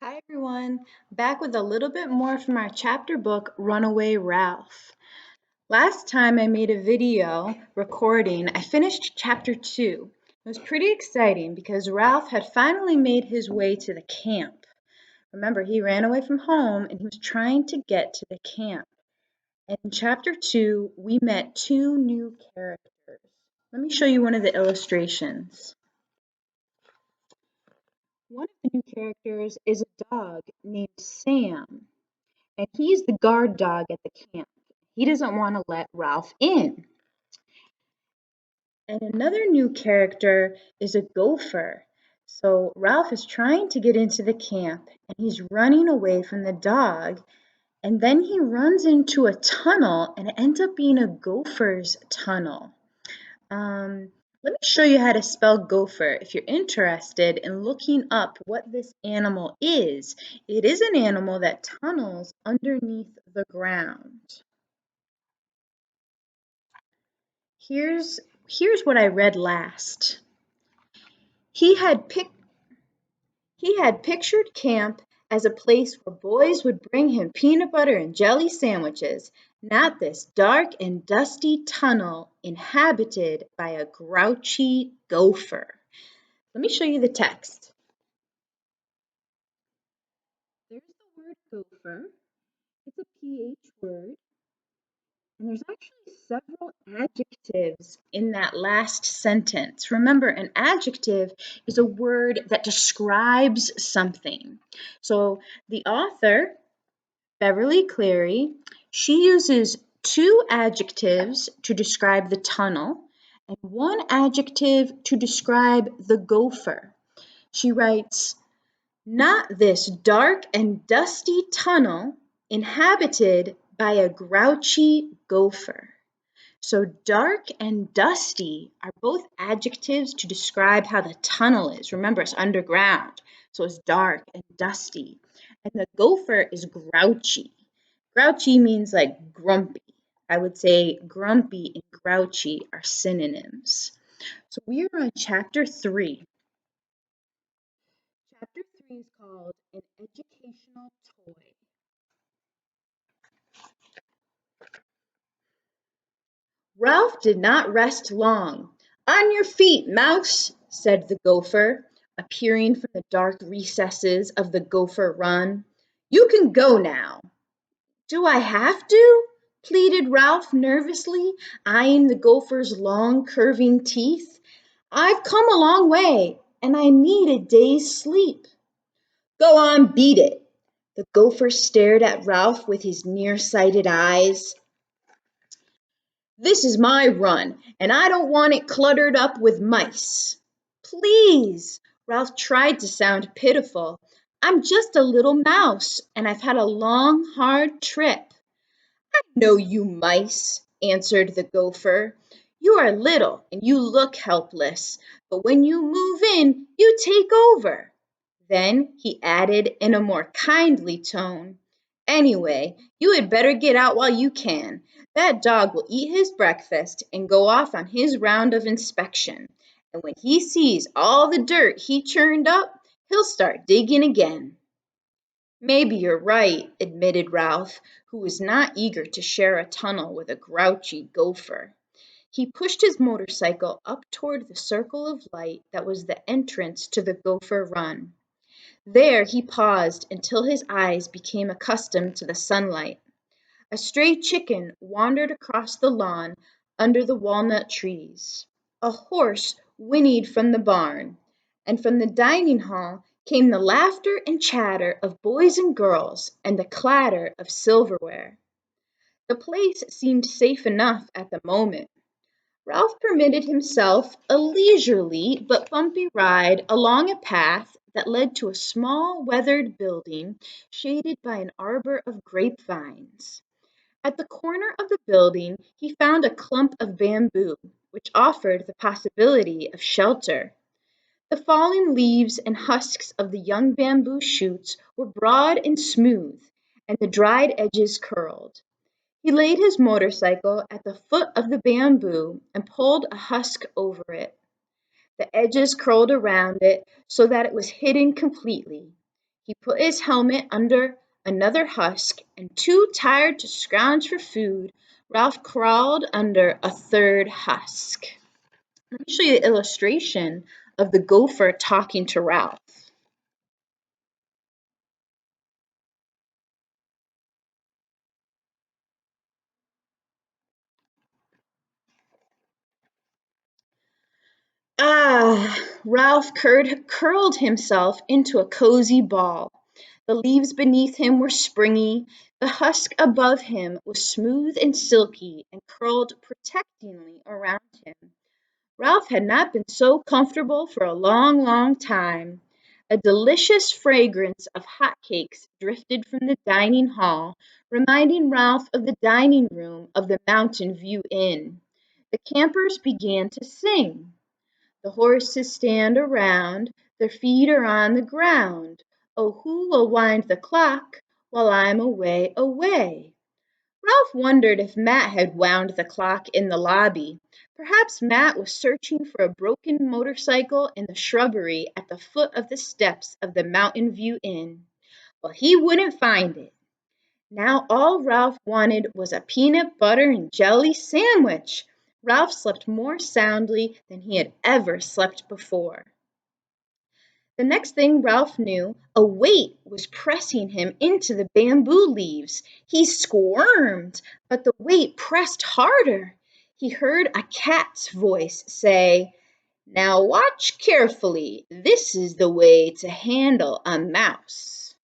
Hi everyone, back with a little bit more from our chapter book, Runaway Ralph. Last time I made a video recording, I finished chapter 2. It was pretty exciting because Ralph had finally made his way to the camp. Remember, he ran away from home and he was trying to get to the camp. And in chapter 2, we met two new characters. Let me show you one of the illustrations. One of the new characters is a dog named Sam. And he's the guard dog at the camp. He doesn't want to let Ralph in. And another new character is a gopher. So Ralph is trying to get into the camp and he's running away from the dog. And then he runs into a tunnel and it ends up being a gopher's tunnel. Let me show you how to spell gopher if you're interested in looking up what this animal is. It is an animal that tunnels underneath the ground. Here's what I read last. He had pictured camp as a place where boys would bring him peanut butter and jelly sandwiches, not this dark and dusty tunnel inhabited by a grouchy gopher. Let me show you the text. There's the word gopher. It's a PH word. And there's actually several adjectives in that last sentence. Remember, an adjective is a word that describes something. So the author, Beverly Cleary, she uses two adjectives to describe the tunnel and one adjective to describe the gopher. She writes, not this dark and dusty tunnel inhabited by a grouchy gopher. So dark and dusty are both adjectives to describe how the tunnel is. Remember, it's underground, so it's dark and dusty. And the gopher is grouchy. Grouchy means like grumpy. I would say grumpy and grouchy are synonyms. So we are on chapter 3. Chapter 3 is called An Educational Toy. Ralph did not rest long. On your feet, mouse, said the gopher, appearing from the dark recesses of the gopher run. You can go now. Do I have to? Pleaded Ralph nervously, eyeing the gopher's long, curving teeth. I've come a long way, and I need a day's sleep. Go on, beat it. The gopher stared at Ralph with his nearsighted eyes. This is my run, and I don't want it cluttered up with mice. Please, Ralph tried to sound pitiful. I'm just a little mouse, and I've had a long, hard trip. I know you mice, answered the gopher. You are little, and you look helpless, but when you move in, you take over. Then he added in a more kindly tone, anyway, you had better get out while you can. That dog will eat his breakfast and go off on his round of inspection. And when he sees all the dirt he churned up, he'll start digging again. Maybe you're right, admitted Ralph, who was not eager to share a tunnel with a grouchy gopher. He pushed his motorcycle up toward the circle of light that was the entrance to the gopher run. There he paused until his eyes became accustomed to the sunlight. A stray chicken wandered across the lawn under the walnut trees. A horse whinnied from the barn, and from the dining hall came the laughter and chatter of boys and girls and the clatter of silverware. The place seemed safe enough at the moment. Ralph permitted himself a leisurely but bumpy ride along a path that led to a small weathered building shaded by an arbor of grapevines. At the corner of the building he found a clump of bamboo, which offered the possibility of shelter. The fallen leaves and husks of the young bamboo shoots were broad and smooth, and the dried edges curled. He laid his motorcycle at the foot of the bamboo and pulled a husk over it. The edges curled around it so that it was hidden completely. He put his helmet under another husk, and too tired to scrounge for food, Ralph crawled under a third husk. Let me show you the illustration of the gopher talking to Ralph. Ralph curled himself into a cozy ball. The leaves beneath him were springy, the husk above him was smooth and silky and curled protectingly around him. Ralph had not been so comfortable for a long, long time. A delicious fragrance of hot cakes drifted from the dining hall, reminding Ralph of the dining room of the Mountain View Inn. The campers began to sing. The horses stand around, their feet are on the ground. Oh, who will wind the clock while I'm away, away? Ralph wondered if Matt had wound the clock in the lobby. Perhaps Matt was searching for a broken motorcycle in the shrubbery at the foot of the steps of the Mountain View Inn. Well, he wouldn't find it. Now all Ralph wanted was a peanut butter and jelly sandwich. Ralph slept more soundly than he had ever slept before. The next thing Ralph knew, a weight was pressing him into the bamboo leaves. He squirmed, but the weight pressed harder. He heard a cat's voice say, "Now watch carefully. This is the way to handle a mouse."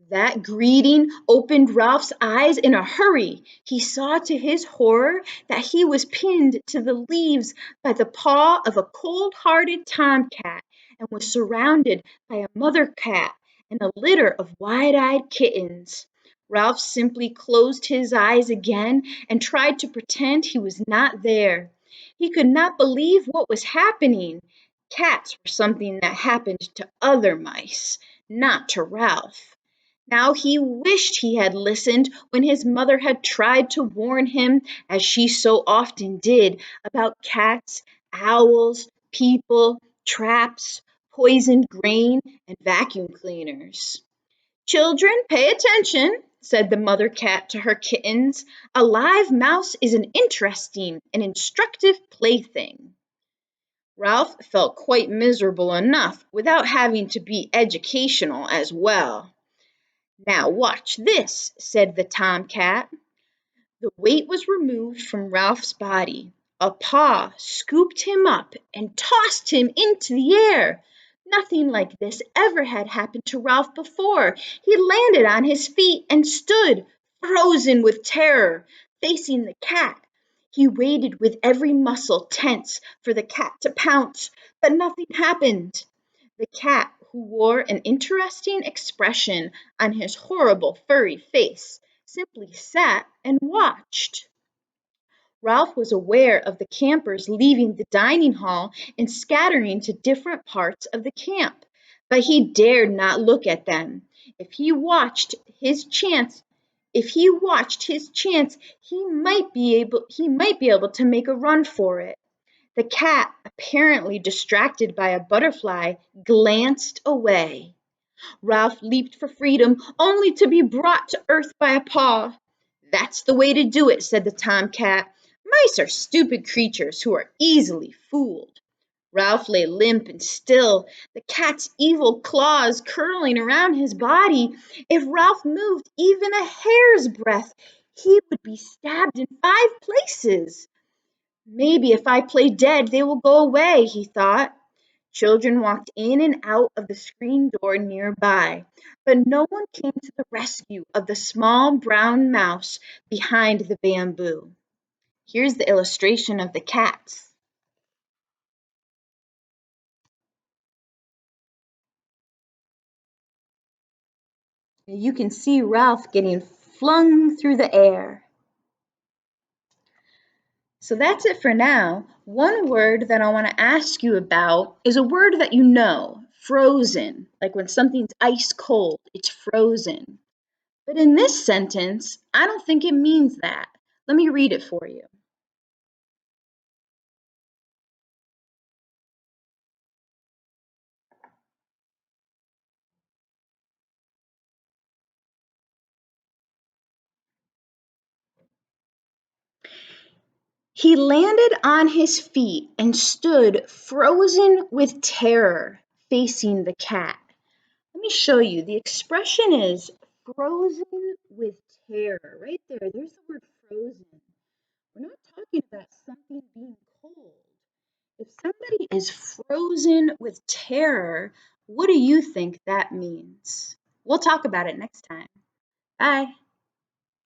That greeting opened Ralph's eyes in a hurry. He saw to his horror that he was pinned to the leaves by the paw of a cold-hearted tomcat and was surrounded by a mother cat and a litter of wide-eyed kittens. Ralph simply closed his eyes again and tried to pretend he was not there. He could not believe what was happening. Cats were something that happened to other mice, not to Ralph. Now he wished he had listened when his mother had tried to warn him, as she so often did, about cats, owls, people, traps, poisoned grain, and vacuum cleaners. "Children, pay attention," said the mother cat to her kittens. "A live mouse is an interesting and instructive plaything." Ralph felt quite miserable enough without having to be educational as well. "Now watch this," said the tomcat. The weight was removed from Ralph's body. A paw scooped him up and tossed him into the air. Nothing like this ever had happened to Ralph before. He landed on his feet and stood, frozen with terror, facing the cat. He waited with every muscle tense for the cat to pounce, but nothing happened. The cat, who wore an interesting expression on his horrible furry face, simply sat and watched. Ralph was aware of the campers leaving the dining hall and scattering to different parts of the camp, but he dared not look at them. If he watched his chance, he might be able to make a run for it. The cat, apparently distracted by a butterfly, glanced away. Ralph leaped for freedom, only to be brought to earth by a paw. "That's the way to do it," said the tomcat. "Mice are stupid creatures who are easily fooled." Ralph lay limp and still, the cat's evil claws curling around his body. If Ralph moved even a hair's breadth, he would be stabbed in 5 places. "Maybe if I play dead they will go away," he thought. Children walked in and out of the screen door nearby, but no one came to the rescue of the small brown mouse behind the bamboo. Here's the illustration of the cats. You can see Ralph getting flung through the air. So that's it for now. One word that I want to ask you about is a word that you know, frozen. Like when something's ice cold, it's frozen. But in this sentence, I don't think it means that. Let me read it for you. He landed on his feet and stood frozen with terror, facing the cat. Let me show you. The expression is frozen with terror. Right there, there's the word frozen. We're not talking about something being cold. If somebody is frozen with terror, what do you think that means? We'll talk about it next time. Bye.